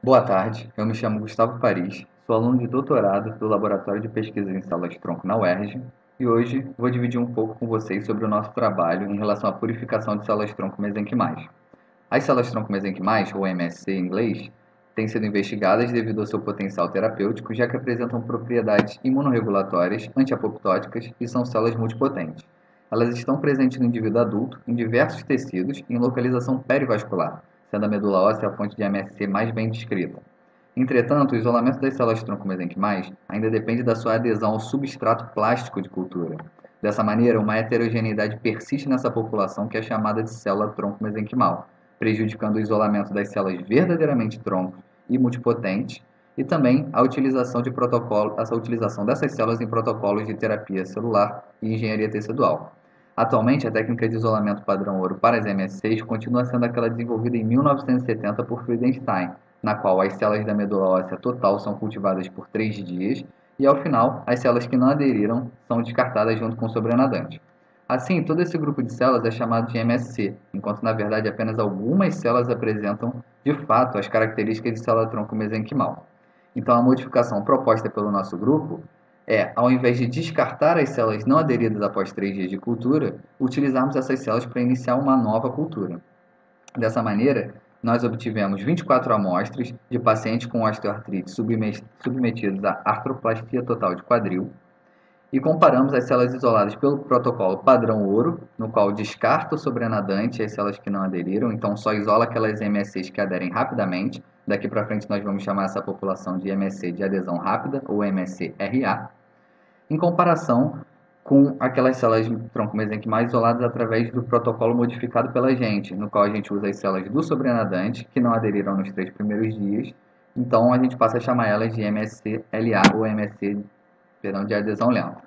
Boa tarde, eu me chamo Gustavo Paris, sou aluno de doutorado do Laboratório de Pesquisa em Células-Tronco na UERJ e hoje vou dividir um pouco com vocês sobre o nosso trabalho em relação à purificação de células-tronco mesenquimais. As células-tronco mesenquimais, ou MSC em inglês, têm sido investigadas devido ao seu potencial terapêutico, já que apresentam propriedades imunorregulatórias, antiapoptóticas e são células multipotentes. Elas estão presentes no indivíduo adulto, em diversos tecidos e em localização perivascular, sendo a medula óssea a fonte de MSC mais bem descrita. Entretanto, o isolamento das células-tronco mesenquimais ainda depende da sua adesão ao substrato plástico de cultura. Dessa maneira, uma heterogeneidade persiste nessa população que é chamada de célula-tronco mesenquimal, prejudicando o isolamento das células verdadeiramente troncos e multipotentes e também a utilização dessas células em protocolos de terapia celular e engenharia tecidual. Atualmente, a técnica de isolamento padrão ouro para as MSCs continua sendo aquela desenvolvida em 1970 por Friedenstein, na qual as células da medula óssea total são cultivadas por 3 dias e, ao final, as células que não aderiram são descartadas junto com o sobrenadante. Assim, todo esse grupo de células é chamado de MSC, enquanto na verdade apenas algumas células apresentam, de fato, as características de célula-tronco mesenquimal. Então, a modificação proposta pelo nosso grupo é, ao invés de descartar as células não aderidas após 3 dias de cultura, utilizarmos essas células para iniciar uma nova cultura. Dessa maneira, nós obtivemos 24 amostras de pacientes com osteoartrite submetidos à artroplastia total de quadril e comparamos as células isoladas pelo protocolo padrão ouro, no qual descarta o sobrenadante e as células que não aderiram, então só isola aquelas MSCs que aderem rapidamente. Daqui para frente nós vamos chamar essa população de MSC de adesão rápida, ou MSC-RA, em comparação com aquelas células tronco mesenquimais isoladas através do protocolo modificado pela gente, no qual a gente usa as células do sobrenadante, que não aderiram nos 3 primeiros dias, então a gente passa a chamar elas de MSC-LA ou MSC, de adesão lenta.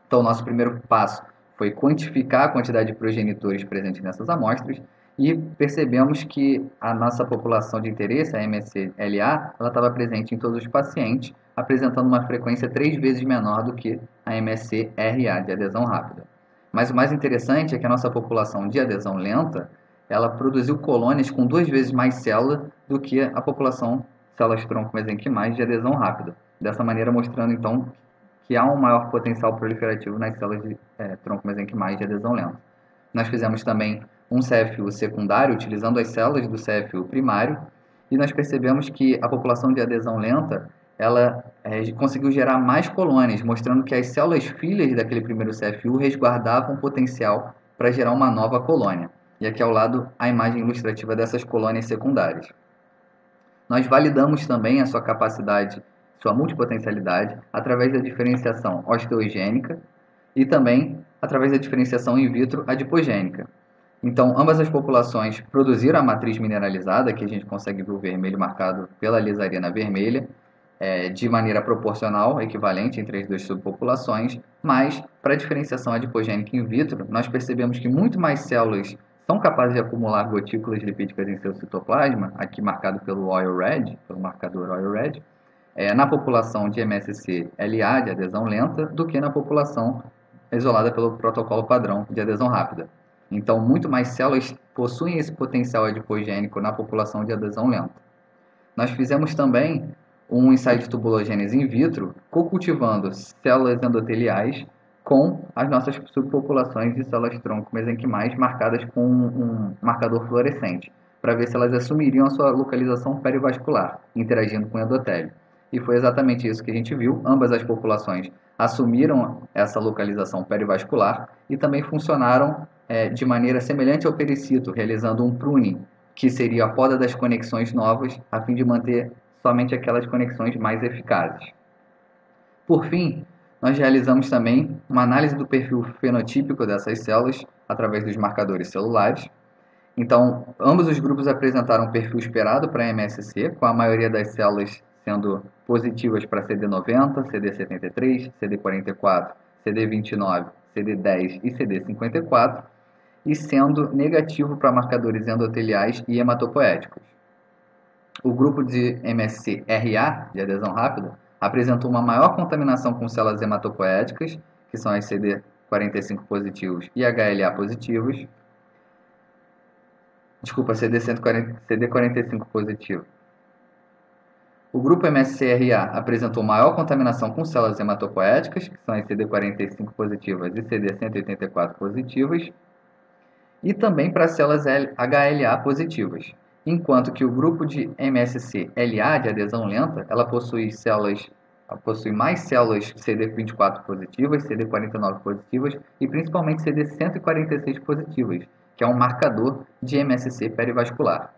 Então, o nosso primeiro passo foi quantificar a quantidade de progenitores presentes nessas amostras e percebemos que a nossa população de interesse, a MSC-LA, ela estava presente em todos os pacientes, apresentando uma frequência 3 vezes menor do que a MSC-RA, de adesão rápida. Mas o mais interessante é que a nossa população de adesão lenta, ela produziu colônias com 2 vezes mais células do que a população células-tronco mesenquimais de adesão rápida. Dessa maneira, mostrando então que há um maior potencial proliferativo nas células de tronco mesenquimais de adesão lenta. Nós fizemos também um CFU secundário, utilizando as células do CFU primário, e nós percebemos que a população de adesão lenta ela conseguiu gerar mais colônias, mostrando que as células filhas daquele primeiro CFU resguardavam potencial para gerar uma nova colônia. E aqui ao lado a imagem ilustrativa dessas colônias secundárias. Nós validamos também a sua capacidade, sua multipotencialidade, através da diferenciação osteogênica e também através da diferenciação in vitro adipogênica. Então, ambas as populações produziram a matriz mineralizada, que a gente consegue ver o vermelho marcado pela lisarina vermelha, de maneira proporcional, equivalente entre as duas subpopulações, mas para a diferenciação adipogênica in vitro, nós percebemos que muito mais células são capazes de acumular gotículas lipídicas em seu citoplasma, aqui marcado pelo oil red, pelo marcador oil red, na população de MSC-LA, de adesão lenta, do que na população isolada pelo protocolo padrão de adesão rápida. Então, muito mais células possuem esse potencial adipogênico na população de adesão lenta. Nós fizemos também um ensaio de tubulogênese in vitro, co-cultivando células endoteliais com as nossas subpopulações de células-tronco mesenquimais marcadas com um marcador fluorescente, para ver se elas assumiriam a sua localização perivascular, interagindo com o endotélio. E foi exatamente isso que a gente viu. Ambas as populações assumiram essa localização perivascular e também funcionaram de maneira semelhante ao pericito, realizando um pruning, que seria a poda das conexões novas, a fim de manter somente aquelas conexões mais eficazes. Por fim, nós realizamos também uma análise do perfil fenotípico dessas células através dos marcadores celulares. Então, ambos os grupos apresentaram um perfil esperado para MSC, com a maioria das células sendo positivas para CD90, CD73, CD44, CD29, CD10 e CD54, e sendo negativo para marcadores endoteliais e hematopoéticos. O grupo de MSC-RA, de adesão rápida, apresentou uma maior contaminação com células hematopoéticas, que são as CD45 positivos e HLA positivos. Desculpa, CD45 positivo. O grupo MSCRA apresentou maior contaminação com células hematopoéticas, que são as CD45 positivas e CD184 positivas, e também para células HLA positivas, enquanto que o grupo de MSC-LA, de adesão lenta, ela possui mais células CD24 positivas, CD49 positivas e principalmente CD146 positivas, que é um marcador de MSC perivascular.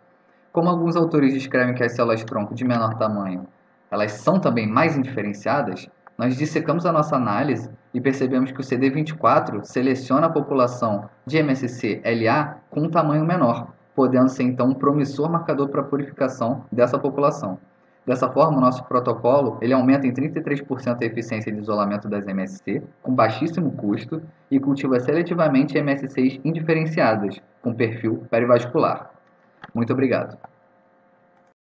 Como alguns autores descrevem que as células-tronco de menor tamanho elas são também mais indiferenciadas, nós dissecamos a nossa análise e percebemos que o CD24 seleciona a população de MSC-LA com um tamanho menor, podendo ser então um promissor marcador para a purificação dessa população. Dessa forma, o nosso protocolo ele aumenta em 33% a eficiência de isolamento das MSC, com baixíssimo custo, e cultiva seletivamente MSCs indiferenciadas, com perfil perivascular. Muito obrigado.